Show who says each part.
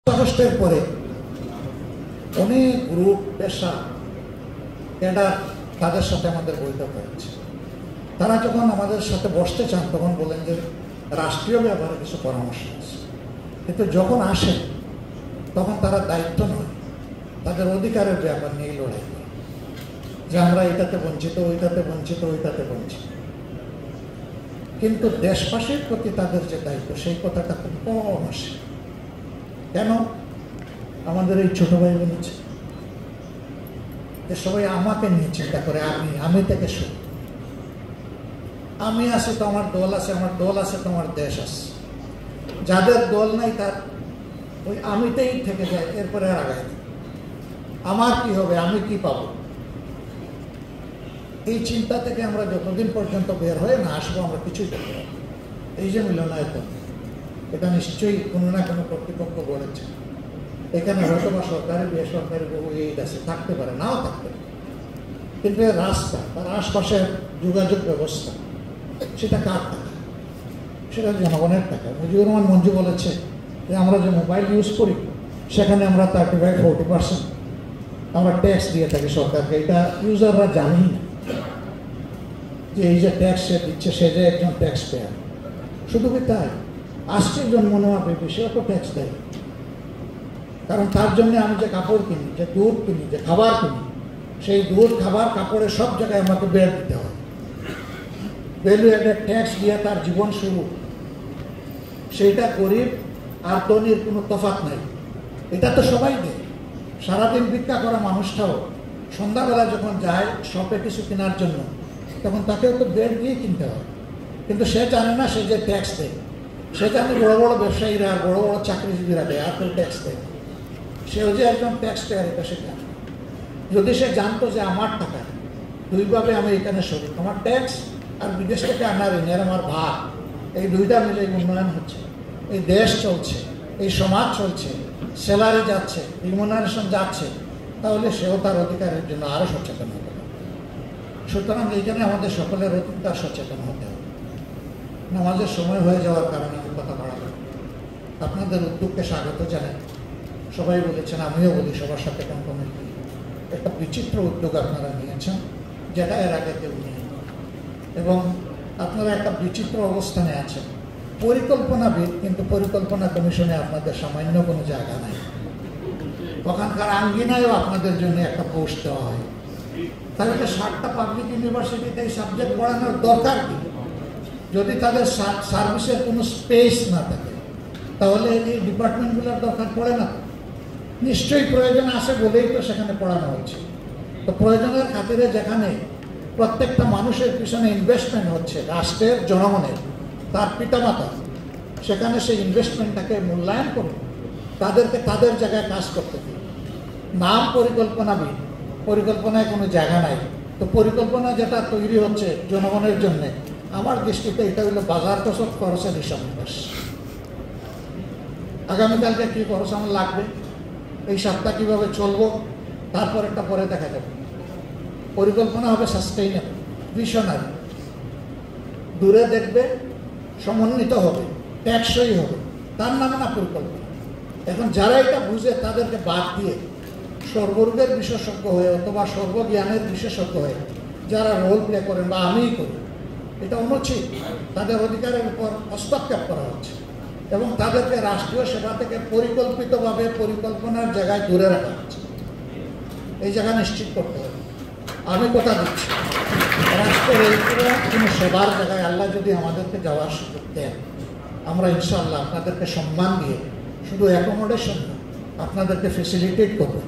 Speaker 1: আগস্টের পরে অনেক গ্রুপ পেশা ক্যাডার তাদের সাথে আমাদের বৈঠক হয়েছে। তারা যখন আমাদের সাথে বসতে চান তখন বলেন যে রাষ্ট্রীয় ব্যাপারে কিছু পরামর্শ আছে, কিন্তু যখন আসে তখন তারা দায়িত্ব নয়, তাদের অধিকারের ব্যাপার নিয়ে লড়াই করে যে আমরা এটাতে বঞ্চিত, ওইটাতে বঞ্চিত, ওইটাতে বঞ্চিত। কিন্তু দেশবাসীর প্রতি তাদের যে দায়িত্ব সেই কথাটা খুব কম আসে। কেন? আমাদের এই ছোট ভাই বলেছে যে সবাই আমাকে নিয়ে চিন্তা করে, আমি থেকে শুরু, আমি আছে তো আমার দল আছে, আমার দল আছে তো আমার দেশ আছে। যাদের দল নাই তার ওই আমিতেই থেকে যায়, এরপরে আর আগায় আমার কি হবে, আমি কি পাবো। এই চিন্তা থেকে আমরা যতদিন পর্যন্ত বের হয়ে না আসবো আমরা কিছুই করতে পারবো। এই যে মিলনায়তন, এটা নিশ্চয়ই কোনো না কোনো কর্তৃপক্ষ বলেছে। এখানে হয়তো বা সরকারি বেসরকারি বহু এইড আছে, থাকতে পারে, নাও থাকতে পারে, কিন্তু রাস্তা তার আশপাশের যোগাযোগ ব্যবস্থা সেটা কার টাকা? সেটা জনগণের টাকা। মুজিবুর রহমান মঞ্জু বলেছে যে আমরা যে মোবাইল ইউজ করি সেখানে আমরা 35-40% আমরা ট্যাক্স দিয়ে থাকি সরকারকে। এটা ইউজাররা জানেই না যে এই যে ট্যাক্স সে দিচ্ছে সে যে একজন ট্যাক্স পেয়ার। শুধু কি তাই, আসছে জন্ম নেওয়া বেবি সেও তো ট্যাক্স দেয়, কারণ তার জন্য আমি যে কাপড় কিনি, যে দুধ কিনি, যে খাবার কিনি, সেই দুধ, খাবার, কাপড়ের সব জায়গায় আমাকে বের দিতে হয়। ভ্যালু অ্যাডেড ট্যাক্স দিয়ে তার জীবন শুরু। সেইটা গরিব আর ধনীর কোনো তফাৎ নাই, এটা তো সবাই দেয়। সারাদিন ভিক্ষা করা মানুষটাও সন্ধ্যাবেলা যখন যায় শপে কিছু কেনার জন্য, তখন তাকেও তো বের দিয়ে কিনতে হয়। কিন্তু সে জানে না সে যে ট্যাক্স দেয়। সে জানে বড় বড় ব্যবসায়ীরা আর বড় বড় চাকরিজীবীরা দেয়, আর কেউ ট্যাক্স দেয়। সেও যে একজন ট্যাক্স পেয়ার এটা সে জানে। যদি সে জানতো যে আমার টাকা দুইভাবে আমি এখানে শরীর, আমার ট্যাক্স আর বিদেশ থেকে আনা ঋণের আমার ভাগ, এই দুইটা মিলে উন্নয়ন হচ্ছে, এই দেশ চলছে, এই সমাজ চলছে, স্যালারি যাচ্ছে, রিমুনারেশন যাচ্ছে, তাহলে সেও তার অধিকারের জন্য আরও সচেতন হতে হবে। সুতরাং এইখানে আমাদের সকলের অধিকার সচেতন হতে হবে। নামাজের সময় হয়ে যাওয়ার কারণে আমি কথা বাড়াবো। আপনাদের উদ্যোগকে স্বাগত জানাই। সবাই বলেছেন, আমিও বলি সবার সাথে কম্প্রোমাইজ করি। একটা বিচিত্র উদ্যোগ আপনারা নিয়েছেন যেটা এর আগে কেউ নিয়ে, এবং আপনারা একটা বিচিত্র অবস্থানে আছেন। পরিকল্পনাবিদ, কিন্তু পরিকল্পনা কমিশনে আপনাদের সামান্য কোনো জায়গা নাই। ওখানকার আঙ্গিনায়ও আপনাদের জন্য একটা পোস্ট দেওয়া হয়। তাহলে 60টা পাবলিক ইউনিভার্সিটিতে এই সাবজেক্ট পড়ানোর দরকার কি? যদি তাদের সার্ভিসের কোনো স্পেস না থাকে তাহলে এই ডিপার্টমেন্টগুলোর দরকার পড়ে না। নিশ্চয়ই প্রয়োজন আছে বলেই তো সেখানে পড়ানো হচ্ছে। তো প্রয়োজনের খাতিরে যেখানে প্রত্যেকটা মানুষের পিছনে ইনভেস্টমেন্ট হচ্ছে, রাষ্ট্রের, জনগণের, তার পিতামাতা, সেখানে সেই ইনভেস্টমেন্টটাকে মূল্যায়ন করুন, তাদেরকে তাদের জায়গায় কাজ করতে দিন। নাম পরিকল্পনাবিদ, পরিকল্পনায় কোনো জায়গা নাই। তো পরিকল্পনা যেটা তৈরি হচ্ছে জনগণের জন্যে, আমার দৃষ্টিতে এটা হলো বাজার খরচের হিসাব নিকাশ। আগামীকালকে কী খরচ আমার লাগবে, এই সপ্তাহ কীভাবে চলবো, তারপর একটা পরে দেখা যাবে। পরিকল্পনা হবে সাস্টেইনেবল, ভিশনারি, দূরে দেখবে, সমন্বিত হবে, টেকসই হবে, তার নামে না পরিকল্পনা। এখন যারা এটা বুঝে তাদেরকে বাদ দিয়ে সর্বরোগের বিশেষজ্ঞ হয়ে অথবা সর্বজ্ঞানের বিশেষজ্ঞ হয়ে যারা রোল প্লে করেন বা আমিই করি, এটা অনুচিত। তাদের অধিকারের উপর হস্তক্ষেপ করা হচ্ছে এবং তাদেরকে রাষ্ট্রীয় সেবা থেকে পরিকল্পিতভাবে পরিকল্পনার জায়গায় দূরে রাখা হচ্ছে। এই জায়গা নিশ্চিত করতে হবে। আমি কথা দিচ্ছি, রাষ্ট্রের এই কোনো সেবার জায়গায় আল্লাহ যদি আমাদেরকে যাওয়ার সুযোগ দেন, আমরা ইনশাআল্লাহ আপনাদেরকে সম্মান দিয়ে শুধু অ্যাকোমোডেশন না, আপনাদেরকে ফেসিলিটেট করবো।